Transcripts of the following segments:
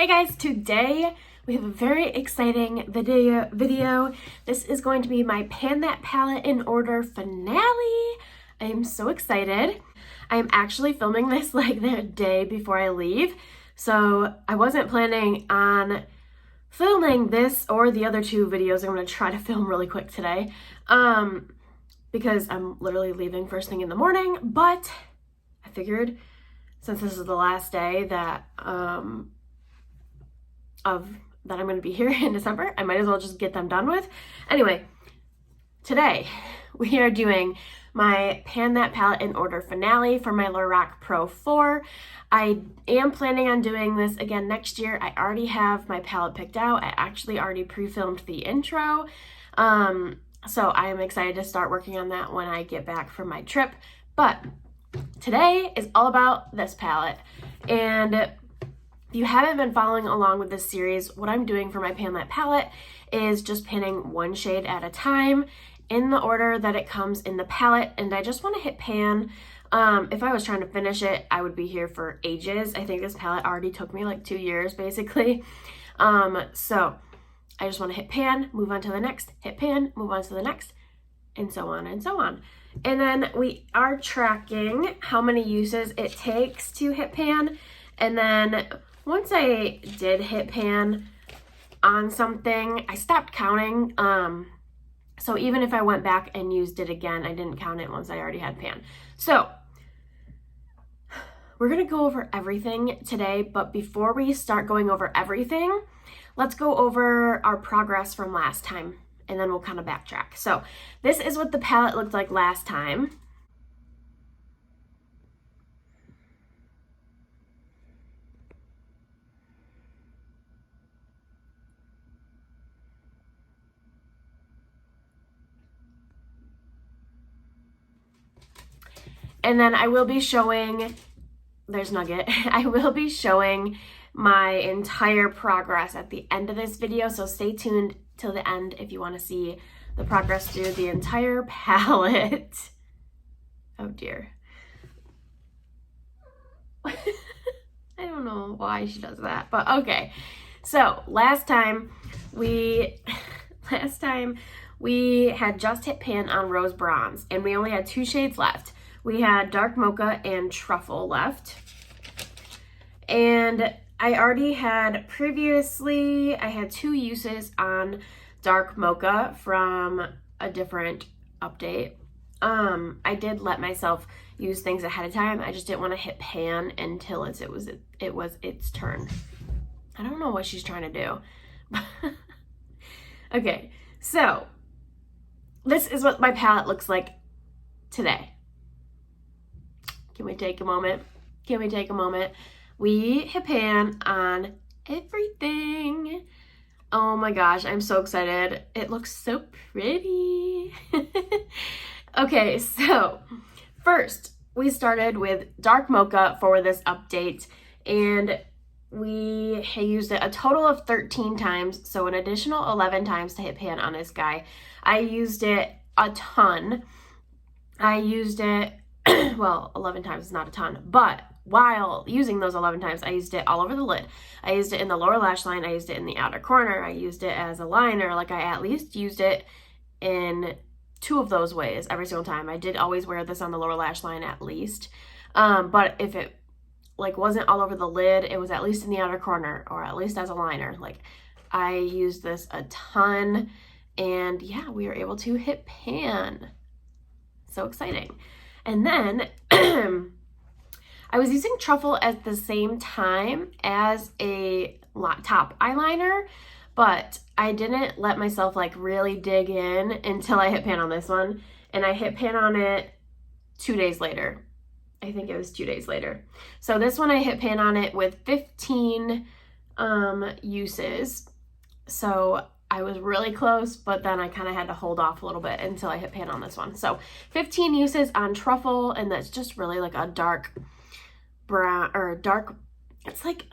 Hey guys, today we have a very exciting video. This is going to be my Pan That Palette in Order finale. I am so excited. I am actually filming this like the day before I leave. So I wasn't planning on filming this or the other two videos I'm going to try to film really quick today. Because I'm literally leaving first thing in the morning, but I figured since this is the last day that I'm going to be here in December, I might as well just get them done with. Anyway, today we are doing my Pan That Palette in Order finale for my Lorac Pro 4. I am planning on doing this again next year. I already have my palette picked out. I actually already pre-filmed the intro. So I am excited to start working on that when I get back from my trip. But today is all about this palette. And if you haven't been following along with this series, what I'm doing for my Pan That palette is just panning one shade at a time in the order that it comes in the palette. And I just want to hit pan. If I was trying to finish it, I would be here for ages. I think this palette already took me like 2 years basically. So I just want to hit pan, move on to the next, hit pan, move on to the next, and so on and so on. And then we are tracking how many uses it takes to hit pan. And then once I did hit pan on something, I stopped counting. So even if I went back and used it again, I didn't count it once I already had pan. So we're going to go over everything today, but before we start going over everything, let's go over our progress from last time, and then we'll kind of backtrack. So this is what the palette looked like last time. And then I will be showing, there's Nugget, I will be showing my entire progress at the end of this video, so stay tuned till the end if you want to see the progress through the entire palette. Oh dear. I don't know why she does that, but okay. So last time we had just hit pan on Rose Bronze, and we only had 2 shades left. We had Dark Mocha and Truffle left. And I already had previously, I had 2 uses on Dark Mocha from a different update. I did let myself use things ahead of time. I just didn't want to hit pan until it was its turn. I don't know what she's trying to do. Okay, so this is what my palette looks like today. Can we take a moment? Can we take a moment? We hit pan on everything. Oh my gosh, I'm so excited. It looks so pretty. Okay, so first we started with Dark Mocha for this update, and we used it a total of 13 times, so an additional 11 times to hit pan on this guy. I used it a ton. I used it, well, 11 times is not a ton, but while using those 11 times, I used it all over the lid. I used it in the lower lash line. I used it in the outer corner. I used it as a liner. Like, I at least used it in 2 of those ways every single time. I did always wear this on the lower lash line at least. But if it like wasn't all over the lid, it was at least in the outer corner, or at least as a liner. Like, I used this a ton, and yeah, we were able to hit pan. So exciting. And then I was using Truffle at the same time as a top eyeliner, but I didn't let myself like really dig in until I hit pan on this one. And I hit pan on it 2 days later. I think it was 2 days later. So this one I hit pan on it with 15 uses. So I was really close, but then I kind of had to hold off a little bit until I hit pan on this one. So 15 uses on Truffle, and that's just really like a dark brown, or dark, it's like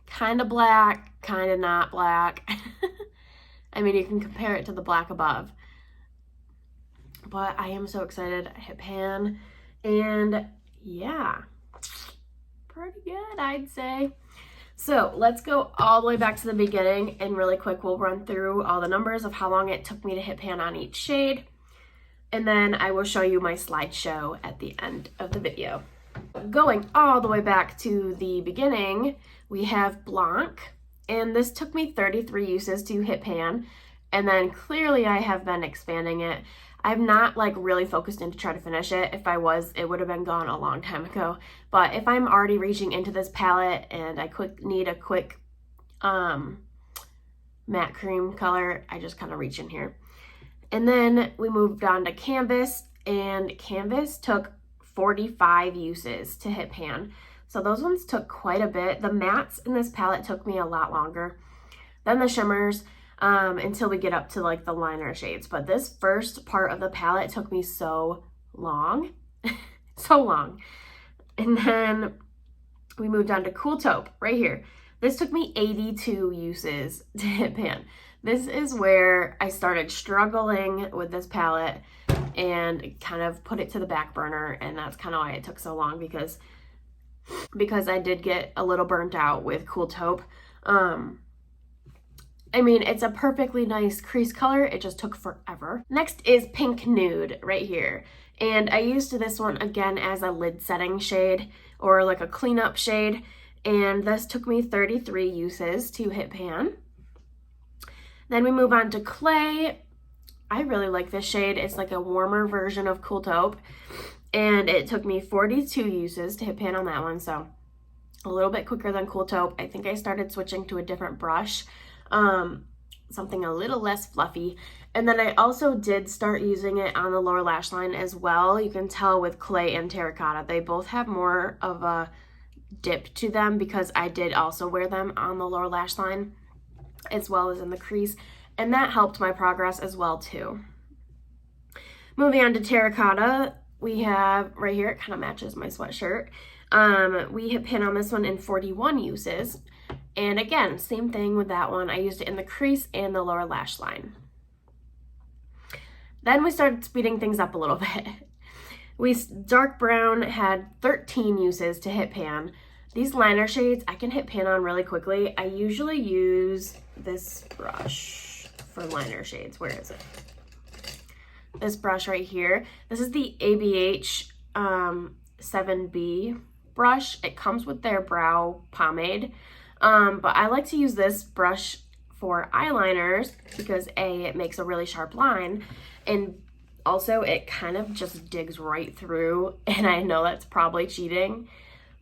kind of black, kind of not black. I mean, you can compare it to the black above. But I am so excited. I hit pan, and yeah, pretty good, I'd say. So let's go all the way back to the beginning, and really quick we'll run through all the numbers of how long it took me to hit pan on each shade, and then I will show you my slideshow at the end of the video. Going all the way back to the beginning, we have Blanc, and this took me 33 uses to hit pan, and then clearly I have been expanding it. I'm not like really focused in to try to finish it. If I was, it would have been gone a long time ago. But if I'm already reaching into this palette and I need a quick matte cream color, I just kind of reach in here. And then we moved on to Canvas, and Canvas took 45 uses to hit pan. So those ones took quite a bit. The mattes in this palette took me a lot longer than the shimmers. Until we get up to like the liner shades. But this first part of the palette took me so long, so long. And then we moved on to Cool Taupe right here. This took me 82 uses to hit pan. This is where I started struggling with this palette and kind of put it to the back burner. And that's kind of why it took so long, because I did get a little burnt out with Cool Taupe. I mean, it's a perfectly nice crease color. It just took forever. Next is Pink Nude right here. And I used this one again as a lid setting shade or like a cleanup shade. And this took me 33 uses to hit pan. Then we move on to Clay. I really like this shade. It's like a warmer version of Cool Taupe. And it took me 42 uses to hit pan on that one. So a little bit quicker than Cool Taupe. I think I started switching to a different brush. Something a little less fluffy. And then I also did start using it on the lower lash line as well. You can tell with Clay and Terracotta, they both have more of a dip to them, because I did also wear them on the lower lash line as well as in the crease, and that helped my progress as well too. Moving on to Terracotta, we have right here, it kind of matches my sweatshirt. We hit pan on this one in 41 uses. And again, same thing with that one. I used it in the crease and the lower lash line. Then we started speeding things up a little bit. Dark brown had 13 uses to hit pan. These liner shades I can hit pan on really quickly. I usually use this brush for liner shades. Where is it? This brush right here. This is the ABH 7B brush. It comes with their brow pomade. But I like to use this brush for eyeliners because A, it makes a really sharp line, and also it kind of just digs right through, and I know that's probably cheating,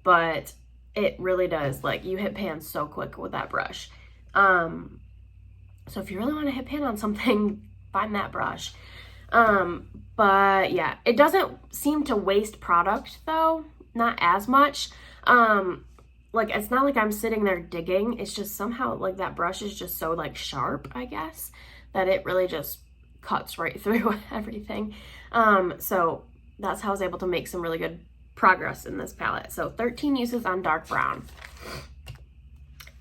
but it really does. Like, you hit pan so quick with that brush. So if you really want to hit pan on something, find that brush. But yeah, it doesn't seem to waste product though, not as much. Like, it's not like I'm sitting there digging. It's just somehow like that brush is just so like sharp, I guess, that it really just cuts right through everything. So that's how I was able to make some really good progress in this palette. So 13 uses on dark brown.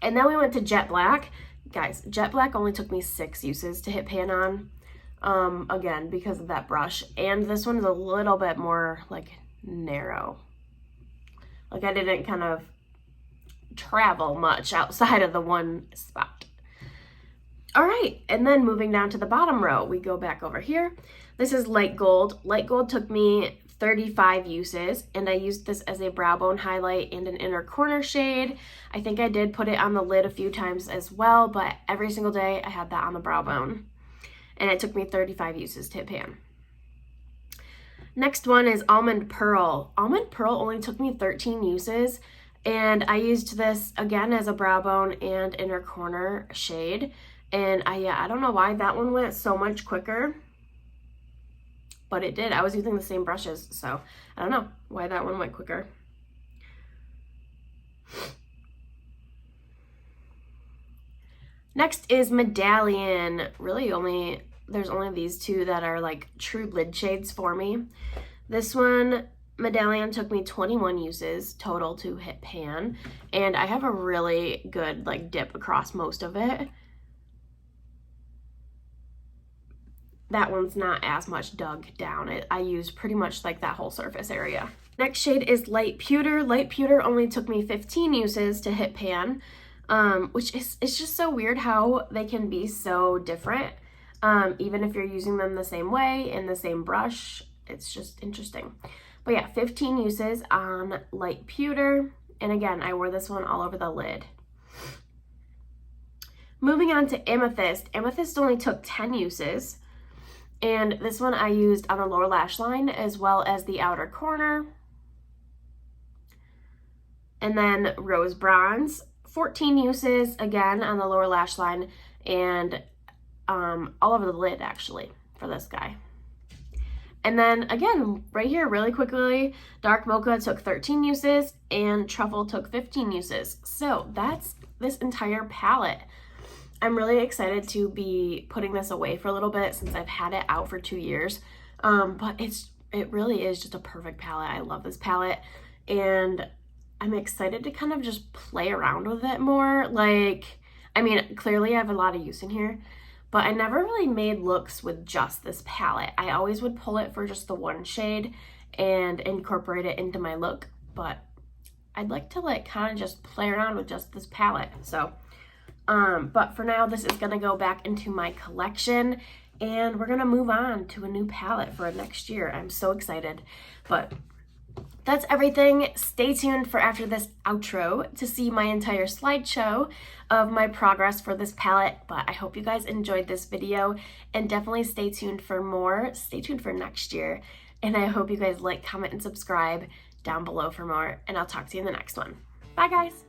And then we went to Jet Black. Guys, Jet Black only took me 6 uses to hit pan on. Again, because of that brush. And this one is a little bit more like narrow. Like, I didn't kind of travel much outside of the one spot. All right, and then moving down to the bottom row, we go back over here. This is Light Gold. Light Gold took me 35 uses, and I used this as a brow bone highlight and an inner corner shade. I think I did put it on the lid a few times as well, but every single day I had that on the brow bone. And it took me 35 uses to hit pan. Next one is Almond Pearl. Almond Pearl only took me 13 uses, and I used this again as a brow bone and inner corner shade. And I don't know why that one went so much quicker, but it did. I was using the same brushes, so I don't know why that one went quicker. Next is Medallion. Really there's only these two that are like true lid shades for me. This one, Medallion, took me 21 uses total to hit pan, and I have a really good like dip across most of it. That one's not as much dug down. I used pretty much like that whole surface area. Next shade is Light Pewter. Light Pewter only took me 15 uses to hit pan, which is, it's just so weird how they can be so different. Even if you're using them the same way in the same brush, it's just interesting. But yeah, 15 uses on Light Pewter. And again, I wore this one all over the lid. Moving on to Amethyst. Amethyst only took 10 uses. And this one I used on the lower lash line as well as the outer corner. And then Rose Bronze, 14 uses, again, on the lower lash line and all over the lid, actually, for this guy. And then, again, right here, really quickly, Dark Mocha took 13 uses and Truffle took 15 uses. So that's this entire palette. I'm really excited to be putting this away for a little bit since I've had it out for 2 years. But it really is just a perfect palette. I love this palette. And I'm excited to kind of just play around with it more. Like, I mean, clearly I have a lot of use in here, but I never really made looks with just this palette. I always would pull it for just the one shade and incorporate it into my look, but I'd like to like kind of just play around with just this palette. So, but for now, this is gonna go back into my collection and we're gonna move on to a new palette for next year. I'm so excited, but that's everything. Stay tuned for after this outro to see my entire slideshow of my progress for this palette, but I hope you guys enjoyed this video and definitely stay tuned for more. Stay tuned for next year, and I hope you guys like, comment, and subscribe down below for more, and I'll talk to you in the next one. Bye, guys.